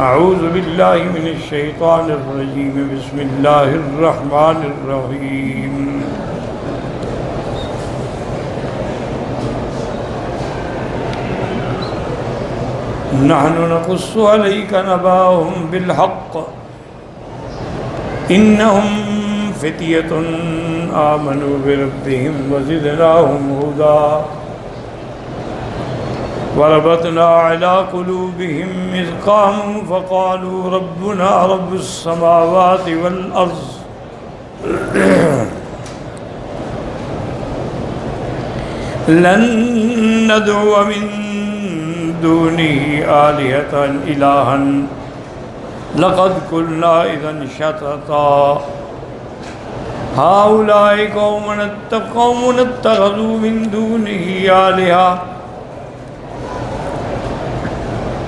اعوذ باللہ من الشیطان الرجیم بسم اللہ الرحمن الرحیم نحن نقص علیک نبأهم بالحق انہم فتیۃ آمنوا بربہم وزدناہم ہدی وربطنا على قلوبهم إذ قاموا فقالوا ربنا رب السماوات والأرض لن ندعو من دونه آلهة إلها لقد قلنا إذا شططا هؤلاء قوم اتخذوا من دونه آلهة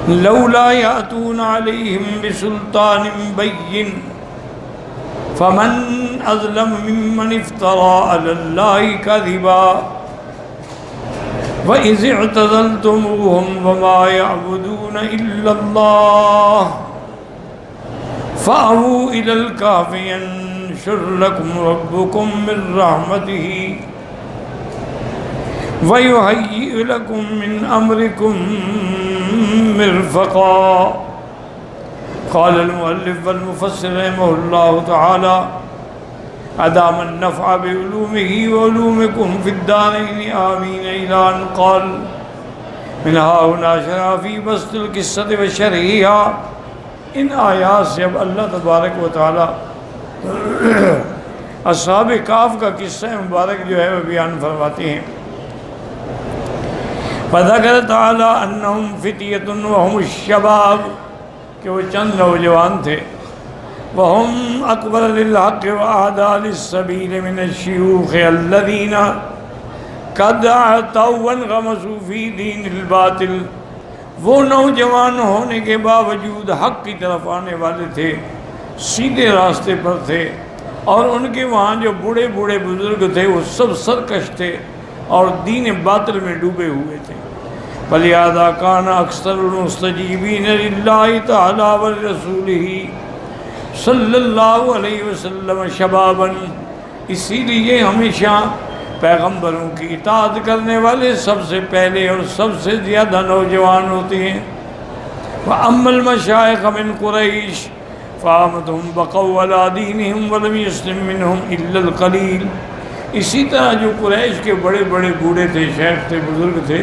لولا يأتون عليهم بسلطان بين فمن أظلم ممن افترى على الله كذبا وإذ اعتزلتموهم وما يعبدون إلا الله فأووا إلى الكهف ينشر لكم ربكم من رحمته وَيُهَيِّئُ لَكُم مِّنْ أَمْرِكُم مِّرْفَقًا قال المؤلف والمفسر رحمه الله تعالى أدام النفع بعلومه وعلومكم في الدارين آمين إلى أن قال من ها هنا شرع في بسط القصة وشرحها ان آیات سے اب اللہ تبارک و تعالی اصحاب کہف کا قصہ مبارک جو ہے وہ بیان فرماتے ہیں. فذکر تعالی انہم فتیۃ وہم الشباب کہ وہ چند نوجوان تھے وہم اکبر للحق واعداء للسبیل من الشیوخ الذین قد اعتوا وانغمسوا فی دین الباطل. وہ نوجوان ہونے کے باوجود حق کی طرف آنے والے تھے, سیدھے راستے پر تھے, اور ان کے وہاں جو بوڑھے بوڑھے بزرگ تھے وہ سب سرکش تھے اور دین باطل میں ڈوبے ہوئے تھے. فَلِهَذَا كَانَ أَكْثَرُ الْمُسْتَجِيبِينَ لِلَّهِ تَعَالَى وَلِرَسُولِهِ صلی اللہ علیہ وسلم شباباً, اسی لیے ہمیشہ پیغمبروں کی اطاعت کرنے والے سب سے پہلے اور سب سے زیادہ نوجوان ہوتے ہیں. وَأَمَّا الْمَشَائِخَ مِنْ قُرَيْشٍ فَآمَتْهُمْ بَقَوْا عَلَىٰ دِينِهِمْ وَلَمْ يُسْلِمْ مِنْهُمْ إِلَّا الْقَلِيلُ. اسی طرح جو قریش کے بڑے بڑے بوڑھے تھے, شیخ تھے, بزرگ تھے,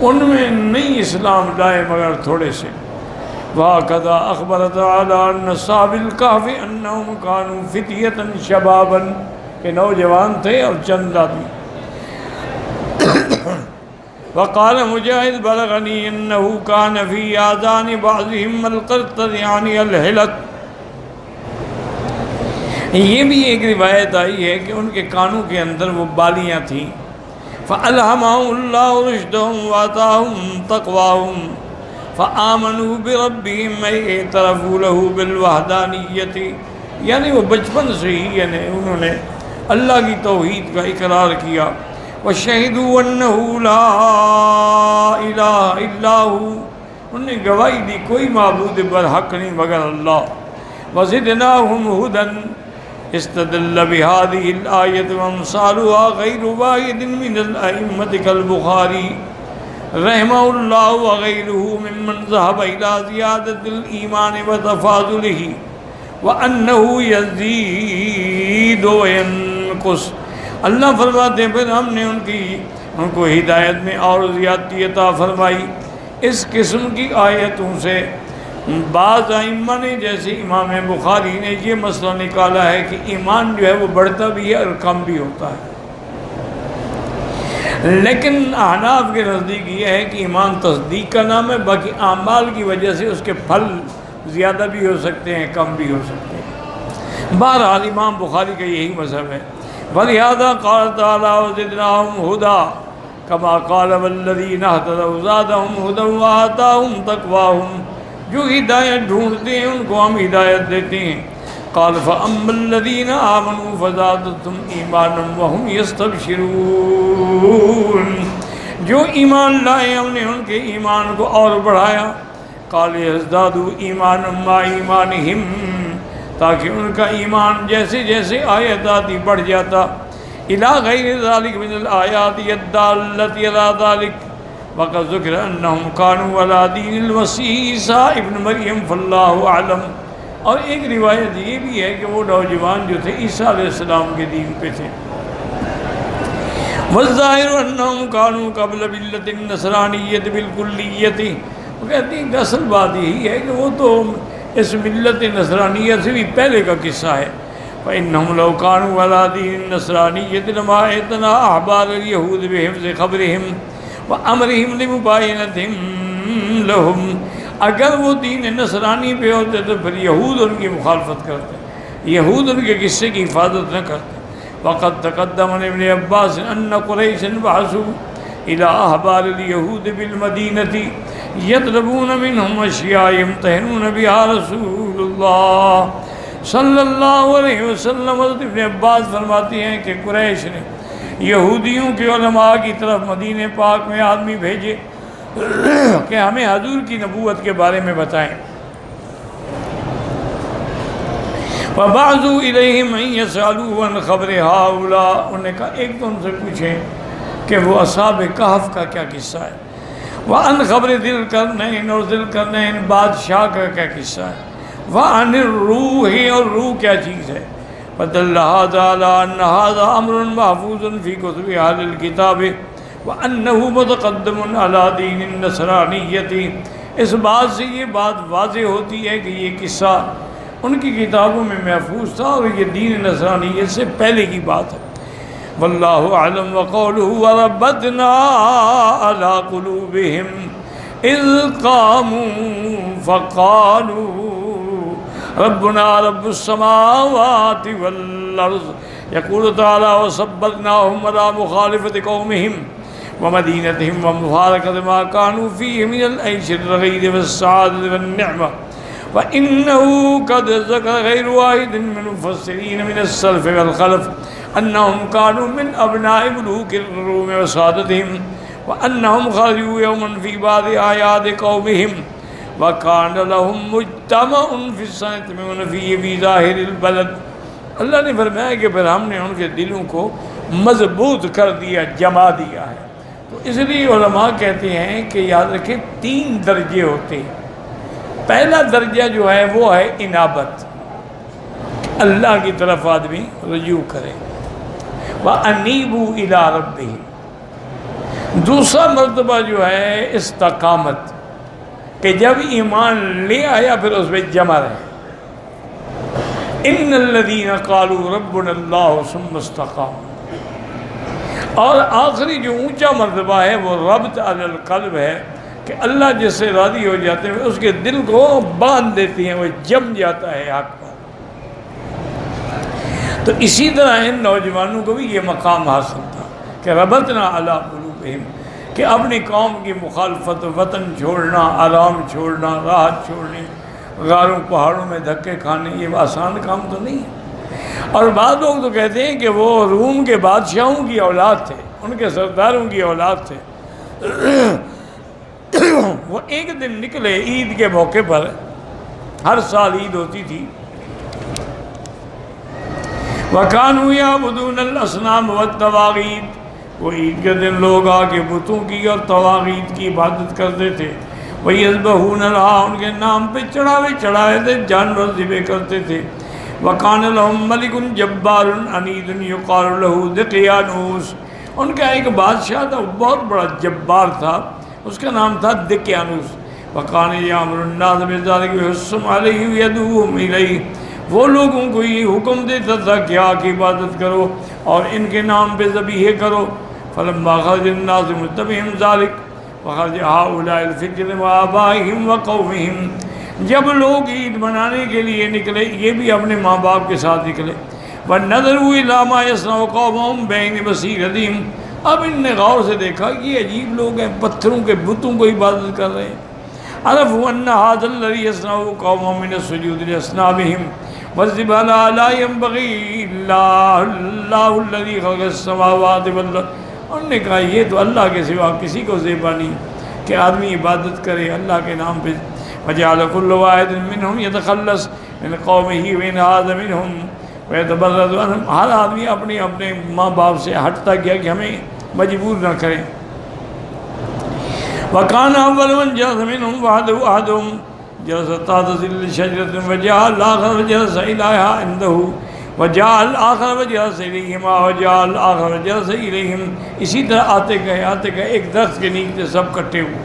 ان میں نہیں اسلام لائے مگر تھوڑے سے. وَهَكَذَا أَخْبَرَ تَعَالَىٰ أَنَّ أَصْحَابَ الْكَهْفِ أَنَّهُمْ كَانُوا فِتْيَةً شَبَابًا کہ نوجوان تھے اور چند آدمی. وقال مجاہد بلغنی انه كان في آذان بعضهم القرطريان الحلق. یہ بھی ایک روایت آئی ہے کہ ان کے کانوں کے اندر وہ بالیاں تھیں. فَأَلْهَمَهُمُ اللَّهُ رُشْدَهُمْ وَآتَاهُمْ تَقْوَاهُمْ فَآمَنُوا بِرَبِّهِمْ اعْتَرَفُوا لَهُ بِالْوَحْدَانِيَّةِ. یعنی وہ بچپن سے ہی انہوں نے اللہ کی توحید کا اقرار کیا. وَشَهِدُوا أَنَّهُ لَا إِلَٰهَ إِلَّا هُوَ, انہوں نے گواہی دی کوئی معبود برحق نہیں مگر اللہ. وَزِدْنَاهُمْ هُدًى استدل بهذه الآية وامثالها غير واحد من الأئمة كالبخاري رحمه الله وغيره ممن ذهب إلى زيادة الإيمان وتفاضله وأنه يزيد وينقص. اللہ فرماتے ہیں پھر ہم نے ان کو ہدایت میں اور زیادتی عطا فرمائی اس قسم کی آیتوں سے. بعض ائمہ نے جیسے امام بخاری نے یہ مسئلہ نکالا ہے کہ ایمان جو ہے وہ بڑھتا بھی ہے اور کم بھی ہوتا ہے, لیکن احناف کے نزدیک یہ ہے کہ ایمان تصدیق کا نام ہے, باقی اعمال کی وجہ سے اس کے پھل زیادہ بھی ہو سکتے ہیں کم بھی ہو سکتے ہیں. بہرحال امام بخاری کا یہی مذہب ہے. وَلِهَذَا قَالَ تَعَالَىٰ وَزِدْنَاهُمْ هُدًى كَمَا قَالَ وَالَّذِينَ اهْتَدَوْا زَادَهُمْ هُدًى وَآتَاهُمْ تَقْوَاهُمْ. جو ہدایت ڈھونڈتے ہیں ان کو ہم ہدایت دیتے ہیں. قال فَأَمَّا الَّذِينَ آمَنُوا فَزَادَتْهُمْ إِيمَانًا وَهُمْ يَسْتَبْشِرُونَ. جو ایمان لائے ہم نے ان کے ایمان کو اور بڑھایا قال یزدادوا ایمانا مع ایمانہم، تاکہ ان کا ایمان جیسے جیسے آیت آتی بڑھ جاتا. الی غیر ذلک من الآیات الدالۃ علی ذلک، وقد ذکر انہم کانوا علی دین المسیح عیسیٰ ابن مریم فاللہ اعلم. اور ایک روایت یہ بھی ہے کہ وہ نوجوان جو تھے عیسیٰ علیہ السلام کے دین پہ تھے. والظاہر انہم کانوا قبل ملۃ النصرانیۃ بالکلیۃ، وہ کہتے ہیں کہ اصل بات یہی ہے کہ وہ تو اس ملت نصرانیہ سے بھی پہلے کا قصہ ہے. فإنہم لو کانوا علی دین النصرانیۃ لما اعتنى احبار اليہود بحفظ خبرہم وامرہم لمباینتہم لہم. اگر وہ دین نصرانی پہ ہوتے تو پھر یہود ان کی مخالفت کرتے، یہود ان کے قصے کی حفاظت نہ کرتے. وقد تقدم عن ابن عباس ان قریشا بعثوا الى احبار اليہود بالمدینة یطلبون منہم اشیاء یمتحنون بها رسول اللہ صلی اللہ علیہ وسلم. حضرت ابن عباس فرماتے ہیں کہ قریش نے یہودیوں کے علماء کی طرف مدینہ پاک میں آدمی بھیجے کہ ہمیں حضور کی نبوت کے بارے میں بتائیں. فَبَعْضُوا إِلَيْهِمْ أَنْ يَسْأَلُوهُ عَنْ خَبْرِ هَؤُلَاءِ. انہوں نے کہا ایک تو ان سے پوچھیں کہ وہ اصحاب کہف کا کیا قصہ ہے، وَعَنْ خَبْرِ ذِي الْقَرْنَيْنِ اور ذی القرنین بادشاہ کا کیا قصہ ہے، وَعَنِ الرُّوحِ اور روح کیا چیز ہے. فَدَلَّ هَذَا عَلَىٰ أَنَّ هَذَا أَمْرٌ مَحْفُوظٌ فِي كُتُبِ أَهْلِ الْكِتَابِ وَأَنَّهُ مُتَقَدِّمٌ عَلَىٰ دِينِ النَّصْرَانِيَّةِ. اس بات سے یہ بات واضح ہوتی ہے کہ یہ قصہ ان کی کتابوں میں محفوظ تھا اور یہ دین نصرانیت سے پہلے کی بات ہے. واللہ اعلم. وقولہ وَرَبَّتْنَا عَلَىٰ قُلُوبِهِمْ إِذْ قَامُوا فَقَالُوا رَبُّنَا رَبُّ السَّمَاوَاتِ وَالْأَرْضِ. يقول تعالیٰ وَصَبَّرْنَاهُمْ عَلَىٰ مُخَالِفَةِ قَوْمِهِمْ وَمَدِينَتِهِمْ وَمُفَارَقَةِ مَا كَانُوا فِيهِ مِنَ الْعَيْشِ الرَّغِيدِ وَالسَّعَادَةِ وَالنِّعْمَةِ. وَإِنَّهُ قَدْ ذَكَرَ غَيْرُ وَاحِدٍ مِّنَ الْمُفَسِّرِينَ مِنَ السَّلَفِ وَالْخَلَفِ أَنَّهُمْ كَانُوا مِنْ أَبْنَاءِ مُلُوكِ الرُّومِ وَسَادَتِهِمْ وَأَنَّهُمْ خَرَجُوا يَوْمًا فِي بَعْضِ أَعْيَادِ قَوْمِهِمْ وَكَانَ لَهُم مُجْتَمَعٌ فِي السَّنَةِ فِي ظَاهِرِ الْبَلَدِ. اللہ نے فرمایا کہ پھر ہم نے ان کے دلوں کو مضبوط کر دیا، جما دیا ہے. تو اس لیے علماء کہتے ہیں کہ یاد رکھیں 3 درجے ہوتے ہیں. پہلا درجہ جو ہے وہ ہے انابت، اللہ کی طرف آدمی رجوع کرے. وَأَنِيبُوا إِلَىٰ رَبِّهِمْ. دوسرا مرتبہ جو ہے استقامت، کہ جب ایمان لے آیا پھر اس میں جمع رہے. ان الذین قالوا ربنا اللہ ثم استقاموا. اور آخری جو اونچا مرتبہ ہے وہ ربط علی القلب ہے، کہ اللہ جس سے راضی ہو جاتے ہیں اس کے دل کو باندھ دیتی ہیں، وہ جم جاتا ہے حق پر. تو اسی طرح ان نوجوانوں کو بھی یہ مقام حاصل تھا کہ ربطنا علی قلوبہم، کہ اپنی قوم کی مخالفت، وطن چھوڑنا، آرام چھوڑنا، راحت چھوڑنی، غاروں پہاڑوں میں دھکے کھانے، یہ آسان کام تو نہیں ہے. اور بعض لوگ تو کہتے ہیں کہ وہ روم کے بادشاہوں کی اولاد تھے، ان کے سرداروں کی اولاد تھے. وہ ایک دن نکلے عید کے موقع پر، ہر سال عید ہوتی تھی. وَكَانُوا يَعْبُدُونَ الْأَصْنَامَ وَالطَّوَاغِيتَ. وہ عید کے دن لوگ آ کے بتوں کی اور طواغیت کی عبادت کرتے تھے. وَيَذْبَحُونَ لَهَا. ان کے نام پہ چڑھائے تھے، جانور ذبح کرتے تھے. وَكَانَ لَهُم مَلِكٌ جَبَّارٌ عَنِيدٌ يُقَالُ لَهُ دِقْيَانُوس. ان کا ایک بادشاہ تھا، بہت بڑا جبار تھا، اس کا نام تھا دقیانوس. وَكَانَ يَأْمُرُ النَّاسَ بِذَلِكَ وَيَحُثُّهُمْ عَلَيْهِ وَيَدْعُوهُمْ إِلَيْهِ. وہ لوگوں کو یہ حکم دیتا تھا کہ آ کے عبادت کرو اور ان کے نام پہ ذبیحے کرو. فَلَمَّا خَرَجَ النَّاسُ مُتَّبِعِهِمْ ذَلِكَ وَخَرَجَ هَؤُلَاءِ الْفِجْرِ وَآبَائِهِمْ وَقَوْمِهِمْ. جب لوگ عید منانے کے لیے نکلے، یہ بھی اپنے ماں باپ کے ساتھ نکلے. وَنَظَرُوا إِلَىٰ مَا يَصْنَعُ قَوْمُهُمْ بَيْنِ بَصِيرَتِهِمْ. اب ان نے غور سے دیکھا کہ یہ عجیب لوگ ہیں، پتھروں کے بتوں کو عبادت کر رہے ہیں. عرفوا أن هذا الذي يصنعه قوم من السجود لأصنامهم والذبح لا ينبغي إلا الله الذي خلق السماوات والأرض. انہوں نے کہا یہ تو اللہ کے سوا کسی کو زیبا نہیں کہ آدمی عبادت کرے اللہ کے نام پہ. وجعل كل واحد منهم يتخلص من قومه وإن هذا منهم ويتبرد عنهم. ہر آدمی اپنے اپنے ماں باپ سے ہٹتا گیا کہ ہمیں مجبور نہ کریں. وكان أول من جلس منهم وحده أحدهم جلس تحت ظل شجرة وجاء الآخر وجلس إليها عنده وجاء الآخر وجلس إليهما وجاء الآخر وجلس إليهم. اسی طرح آتے گئے ایک درخت کے نیچے سب کٹے ہوئے.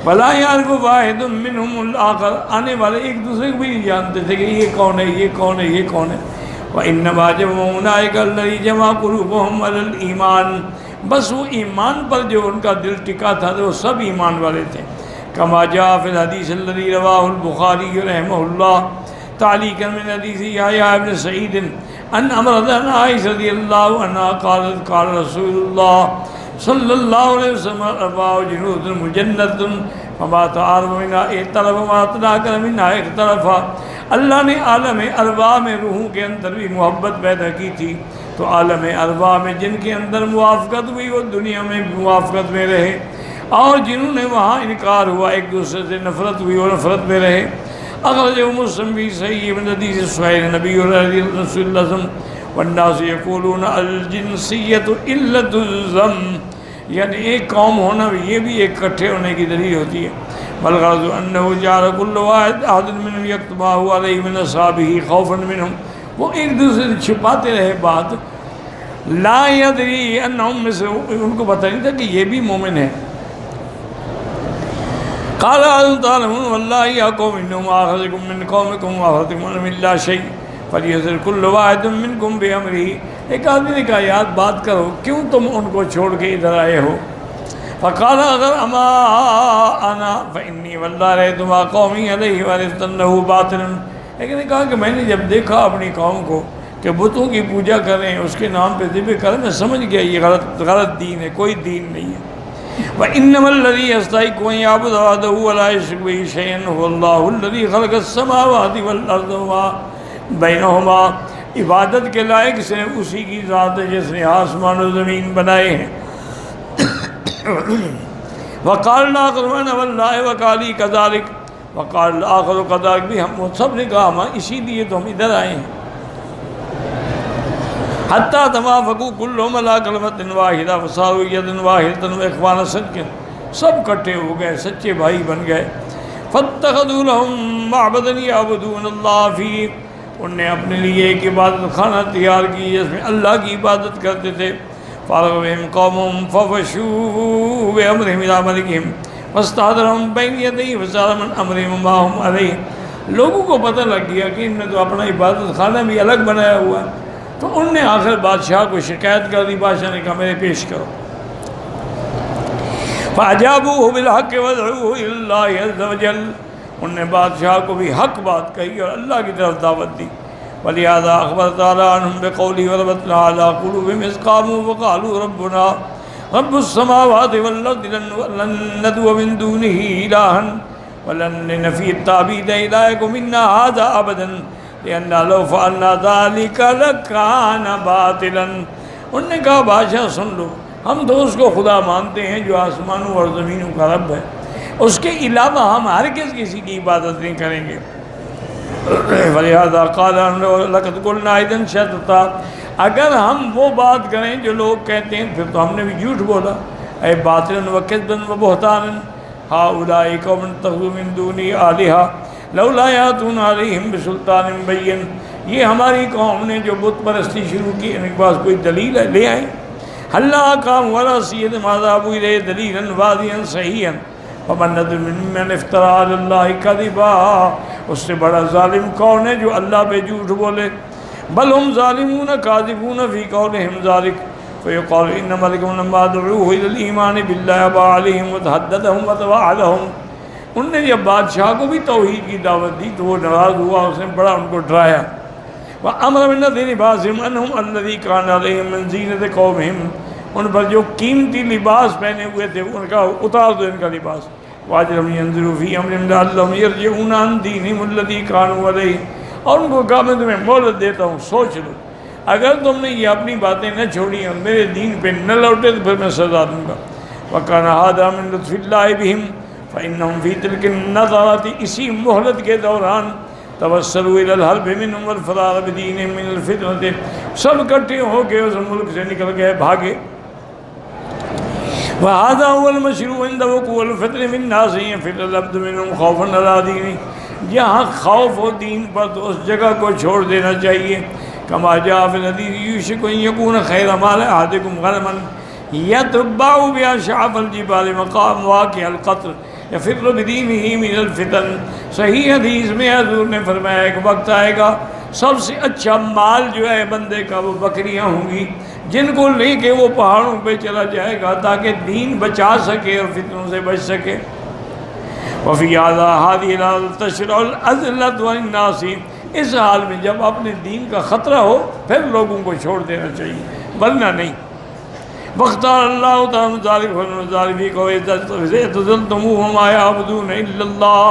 ولا يعرف واحد منهم الآخر. آنے والے ایک دوسرے کو بھی نہیں جانتے تھے کہ یہ کون ہے یہ کون ہے یہ کون ہے. وإنما جمعوا أولئك الذين جمع قلوبهم على الإيمان. بس وہ ایمان پر جو ان کا دل ٹکا تھا وہ سب ایمان والے تھے. كما جاء في الحديث الذي رواه البخاري رحمه الله تعليقا من حديث يحيى بن سعيد أن امرأة عائشة رضي الله عنها قالت قال رسول الله صلى الله عليه وسلم أربع جنود مجندة فما تعارف منها اختلف وما تناكر منها اختلف. اللہ نے عالم ارواح میں روحوں کے اندر بھی محبت پیدا کی تھی تو عالم ارواح میں جن کے اندر موافقت ہوئی وہ دنیا میں بھی موافقت میں رہے، اور جنہوں نے وہاں انکار ہوا ایک دوسرے سے نفرت ہوئی اور نفرت میں رہے. اخرجہ مسلم فی صحیح من حدیث سہیل نبی رسول اللہ صلی اللہ علیہ وسلم والناس یقولون الجنسیۃ علت الذم. یعنی ایک قوم ہونا یہ بھی ایک اکٹھے ہونے کی دلیل ہوتی ہے. والغرض انه جعل كل واحد احد منهم يكتب ما هو عليه من اصحابه خوفا منهم. وہ ایک دوسرے سے چھپاتے رہے بات. لا يدري انهم مثل. ان کو پتہ نہیں تھا کہ یہ بھی مومن ہے. قال تعالى والله يا قوم انما اخرجكم من قومكم واخرجكم من لا شيء فلينذر كل واحد منكم بامره. ایک آدمی نے کہا یار بات کرو کیوں تم ان کو چھوڑ کے ادھر آئے ہو. فقال اگر اما انا فانی واللہ رأیتما قومی علیہ ورثتنہ باطلا. لیکن نے کہا کہ میں نے جب دیکھا اپنی قوم کو کہ بتوں کی پوجا کریں اس کے نام پہ ذبح کریں میں سمجھ گیا یہ غلط دین ہے، کوئی دین نہیں ہے. وَإِنَّمَا الَّذِي يَسْتَحِقُّ أَن يَعْبُدَ وَحْدَهُ وَلَا يُشْرِكَ بِهِ شَيْئًا هُوَ اللَّهُ الَّذِي خَلَقَ السَّمَاوَاتِ وَالْأَرْضَ وَمَا بَيْنَهُمَا. عبادت کے لائق صرف اسی کی ذات ہے جس نے آسمان و زمین بنائے ہیں. وقال الآخر وأنا والله وقالي كذلك وقال الآخر كذلك. بھی ہم سب نے کہا ہم اسی لیے تو ہم ادھر آئے ہیں. حتى توافقوا كلهم على كلمة واحدة وصاروا يدا واحدة وإخوانا صدقا. سب کٹھے ہو گئے سچے بھائی بن گئے. فاتخذوا لهم معبدا يعبدون الله فيه. انہوں نے اپنے لیے ایک عبادت خانہ تیار کی جس میں اللہ کی عبادت کرتے تھے. فارغ بهم قومهم ففشوا بأمرهم إلى ملكهم واستحضرهم بين يديه فسار من أمرهم ما هم عليه. لوگوں کو پتہ لگ گیا کہ ان نے تو اپنا عبادت خانہ بھی الگ بنایا ہوا ہے. تو ان نے آخر بادشاہ کو شکایت کر دی. بادشاہ نے کہا میرے پیش کرو. فأجابوه بالحق وادعوه إلى الله عز وجل. ان نے بادشاہ کو بھی حق بات کہی اور اللہ کی طرف دعوت دی. ولهذا أخبر تعالى عنهم بقوله وربطنا على قلوبهم إذ قاموا وقالوا ربنا رب السماوات والأرض لن ندعو من دونه إلها ولن نفي التعبيد إلهكم إن هذا أبدا لأن لو فعلنا ذلك لكان باطلا. انہوں نے کہا بادشاہ سن لو ہم تو اس کو خدا مانتے ہیں جو آسمانوں اور زمینوں کا رب ہے، اس کے علاوہ ہم ہرگز کسی کی عبادت نہیں کریں گے. وَلِهَذَا قَالَ لَقَدْ قُلْنَا إِذًا شَطَطًا. اگر ہم وہ بات کریں جو لوگ کہتے ہیں پھر تو ہم نے بھی جھوٹ بولا. اے باطلاً وَكَذْبًا وَبُهْتَانًا هَؤُلَاءِ قَوْمٌ اتَّخَذُوا مِن دُونِي آلِهَةً لَوْلَا يَأْتُونَ عَلَيْهِم بِسُلْطَانٍ بَيِّنٍ. یہ ہماری قوم نے جو بت پرستی شروع کی ان کے پاس کوئی دلیل ہے لے آئیں. هَلَّا قَامُوا عَلَىٰ سِيَّةٍ مَا ذَهَبُوا إِلَيْهِ دَلِيلًا وَاضِحًا صَحِيحًا وَمَنْ أَظْلَمُ مِمَّنِ افْتَرَىٰ عَلَى اللَّهِ كَذِبًا. اس سے بڑا ظالم کون ہے جو اللہ پہ جھوٹ بولے. بل ہم ظالمون کاذبون فی قولہم ذالک فیقال انما لکم لما دعوه الى الایمان باللہ ابا علیہم وتحددہم وتوعدہم. ان نے جب بادشاہ کو بھی توحید کی دعوت دی تو وہ ناراض ہوا، اس نے بڑا ان کو ڈرایا. وامر من لباسہم انہم الذی کان علیہم من زینۃ قومہم. ان پر جو قیمتی لباس پہنے ہوئے تھے ان کا اتار دو ان کا لباس. واجرم ينظروا في امرهم لعلهم يرجعون عن دينهم الذي كانوا عليه. اور ان کو کہا میں تمہیں مہلت دیتا ہوں سوچ لو اگر تم نے یہ اپنی باتیں نہ چھوڑی اور میرے دین پہ نہ لوٹے تو پھر میں سزا دوں گا. وكان هذا من لطف الله بهم فإنهم في تلك النظرات، اسی مہلت کے دوران، توسلوا إلى الحرب منهم والفرار بدینهم من الفتنة، سب اکٹھے ہو کے اس ملک سے نکل گئے، بھاگے۔ وهذا هو المشروع عند وقوع الفتن من الناس يفر العبد منهم خوفا على دينه، جہاں خوف ہو دین پر تو اس جگہ کو چھوڑ دینا چاہیے۔ كما جاء في الحديث يوشك أن يكون خير مال أحدكم غنما يتبع بها شعب الجبال مقام واقع القطر يفر بدينه من الفتن۔ صحیح حدیث میں حضور نے فرمایا ایک وقت آئے گا سب سے اچھا مال جو ہے بندے کا وہ بکریاں ہوں گی، جن کو لے کے وہ پہاڑوں پہ چلا جائے گا تاکہ دین بچا سکے اور فتنوں سے بچ سکے۔ وفی هذه تشرع العزلة والناس، اس حال میں جب اپنے دین کا خطرہ ہو پھر لوگوں کو چھوڑ دینا چاہیے، ورنہ نہیں۔ واختار اللہ تعالیٰ ذالک اعتزلتموہم ما یعبدون الا اللہ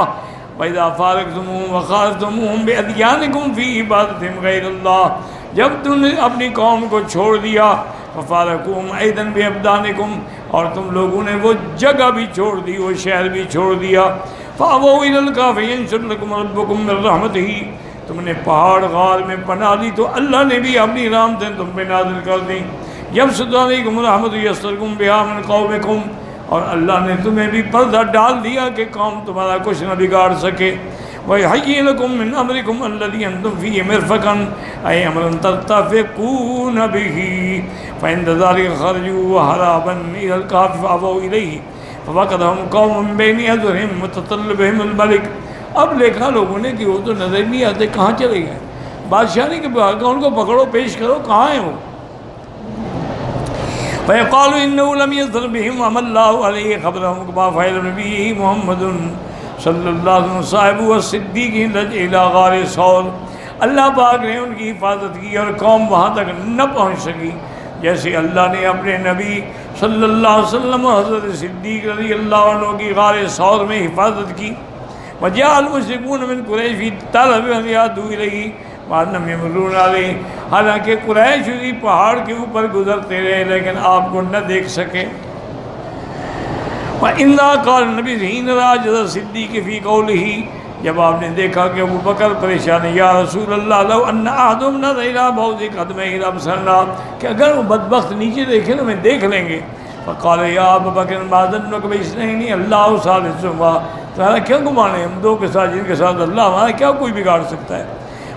وَإِذَا فَارَقْتُمُوهُمْ وَخَالَفْتُمُوهُمْ بِأَدْيَانِكُمْ فِي عِبَادَتِهِمْ غَيْرَ اللَّهِ، جب تم نے اپنی قوم کو چھوڑ دیا، فَفَارَقُوهُمْ أَيْضًا بِأَبْدَانِكُمْ، اور تم لوگوں نے وہ جگہ بھی چھوڑ دی، وہ شہر بھی چھوڑ دیا، فَأَبَوْا إِلَى الْكَهْفِ يَنشُرْ لَكُمْ رَبُّكُمْ مِنْ رَحْمَتِهِ، تم نے پہاڑ غار میں پناہ لی تو اللہ نے بھی اپنی رحمتیں تم پہ نازل کر دی۔ يَبْسُطُ عَلَيْكُمْ رَحْمَتُهُ يَسْتَرْكُمْ بِهَا مِنْ قَوْمِكُمْ، اور اللہ نے تمہیں بھی پردہ ڈال دیا کہ قوم تمہارا کچھ نہ بگاڑ سکے۔ وَيَحْيِي لَكُم مِّنْ أَمْرِكُمْ الَّذِي أَنْتُمْ فِيهِ مِرْفَقًا أَيْ أَمْرًا تَتَّفِقُونَ بِهِ فَعِندَ ذَلِكَ خَرَجُوا وَهَرَبًا إِلَى الْكَهْفِ فَأَبَوْا إِلَيْهِ فَوَقَدَهُمْ قَوْمٌ مِّن بَيْنِ أَظْهُرِهِمْ مُتَطَلِّبُهُمُ الْمَلِكُ، اب دیکھا لوگوں نے کہ وہ تو نظر نہیں آتے، کہاں چلے گئے، بادشاہ نے کہ ان کو پکڑو پیش کرو، کہاں ہیں وہ؟ فَيَقَالُ إِنَّهُ لَمْ يَزْهَرْ بِهِمْ وَمَا اللَّهُ عَلَيْهِ خَبْرَهُمْ كَمَا فَعَلَ بِنَبِيِّهِ مُحَمَّدٌ صلی اللہ علیہ وسلم صاحب والصدیق إِلَى غار ثور، اللہ پاک نے ان کی حفاظت کی اور قوم وہاں تک نہ پہنچ سکی، جیسے اللہ نے اپنے نبی صلی اللہ علیہ وسلم اور حضرت صدیق رضی اللہ عنہ کی غار ثور میں حفاظت کی۔ وَجَاءَ الْمُشْرِكُونَ مِنْ قُرَيْشٍ فِي طَلَبِ أَنْ يَأْتُوا إِلَيْهِ وَأَنَّهُمْ يَمُرُّونَ عَلَيْهِ، حالانکہ قریش اسی پہاڑ کے اوپر گزرتے رہے لیکن آپ کو نہ دیکھ سکے۔ وَإِنَّا قَالَ النَّبِيُّ حِينَ رَأَى عَجْزَ الصِّدِّيقِ فِي قَوْلِهِ، جب آپ نے دیکھا کہ ابو بکر پریشان ہے، یا رسول اللہ لو ان احدهم نظر الى بعض قدمه لابصرنا، کہ اگر وہ بدبخت نیچے دیکھے تو ہمیں دیکھ لیں گے۔ فقال یا ابو بکر ما ظنك باثنين اللہ ثالثهما، تمہارا کیا گمان ہے ہم دو کے ساتھ، جن کے ساتھ اللہ، ہمارا کیا کوئی بگاڑ سکتا ہے؟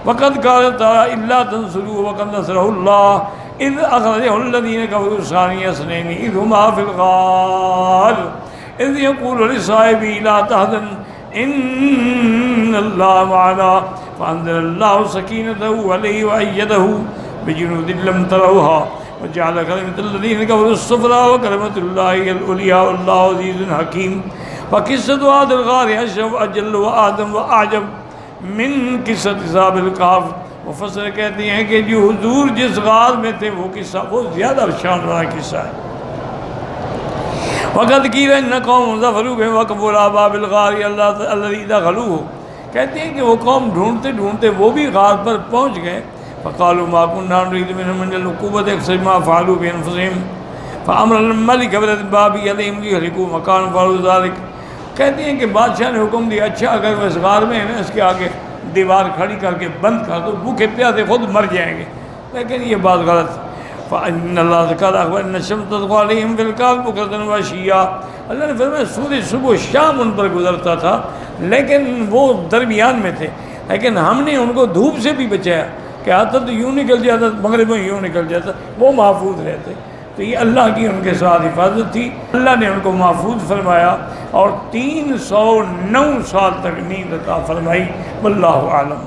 وقد قال تعالی الا تنصروا وقد نصره الله اذ اخرجه الذين كفروا ثاني اثنين اذ هما في الغار اذ يقول لصاحبه لا تحزن ان الله معنا فانزل الله سكينته عليه وايده بجنود لم تروها وجعل كلمة الذين كفروا السفلى وكلمة الله العليا والله عزيز حكيم۔ وقصة عاد الغار اشرف اجل وآدم واعجب من قصۃ اصحاب الکہف، مفسر کہتے ہیں کہ جو حضور جس غار میں تھے وہ قصہ بہت زیادہ شان والا قصہ ہے۔ وقد قیل ان قوم ظفروا بهم وقفوا على باب الغار الذي دخلوه، کہتے ہیں کہ وہ قوم ڈھونڈتے ڈھونڈتے وہ بھی غار پر پہنچ گئے۔ فقالوا ما كنا نريد منهم من العقوبة اكثر ما فعلوا بانفسهم فامر الملك بالباب عليهم ليهلكوا مكان فعلوا ذلك، کہتے ہیں کہ بادشاہ نے حکم دیا اچھا اگر وہ اس غار میں ہے نا، اس کے آگے دیوار کھڑی کر کے بند کر دو، بھوکے پیاسے خود مر جائیں گے، لیکن یہ بات غلط۔ فَإِنَّ اللَّهَ تَعَالَىٰ أَخْبَرَ أَنَّ الشَّمْسَ تَطْلُعُ عَلَيْهِمْ فِي الْكَهْفِ بُكْرَةً وَعَشِيًّا، اللہ نے فرمایا سورج صبح و شام ان پر گزرتا تھا لیکن وہ درمیان میں تھے، لیکن ہم نے ان کو دھوپ سے بھی بچایا کہ آتا تو یوں نکل جاتا، مغرب میں یوں نکل جاتا، وہ محفوظ رہتے۔ تو یہ اللہ کی ان کے ساتھ حفاظت تھی، اللہ نے ان کو محفوظ فرمایا اور 309 سال تک نیند عطا فرمائی۔ واللہ اعلم۔